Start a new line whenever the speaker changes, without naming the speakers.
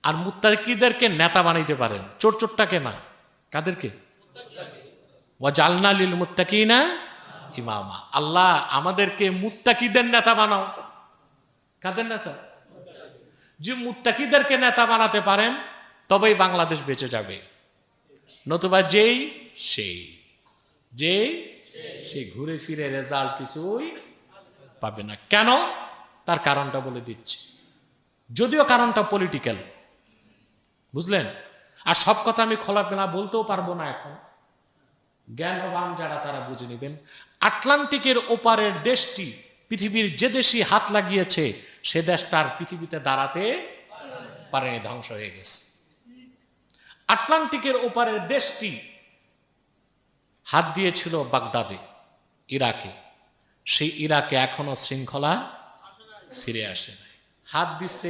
আর মুত্তাকিদেরকে নেতা বানাইতে পারেন, চোরটাকে না। কাদেরকে? ওয়াজালনা লিল মুত্তাকিনা ইমামা। আল্লাহ আমাদেরকে মুত্তাকিদের নেতা বানাও। কাদের নেতা? যে মুত্তাকিদেরকে নেতা বানাতে পারেন তবেই বাংলাদেশ বেঁচে যাবে, নতুবা যেই সেই ঘুরে ফিরে রেজাল্ট কিছুই পাবে না। কেন? তার কারণটা বলে দিচ্ছি, যদিও কারণটা পলিটিক্যাল, বুঝলেন? আর সব কথা আমি খোলামেলা বলতেও পারবো না এখন, জ্ঞানবান যারা তারা বুঝে নেবেন। আটলান্টিকের ওপারের দেশটি পৃথিবীর যে দেশই হাত লাগিয়েছে সে দেশটার পৃথিবীতে দাঁড়াতে পারেনি, ধ্বংস হয়ে গেছে। আটলান্টিকের ওপারের দেশটি হাত দিয়েছিল বাগদাদে, ইরাকে। সেই ইরাকে এখনো শৃঙ্খলা ফিরে আসে নাই। হাত দিচ্ছে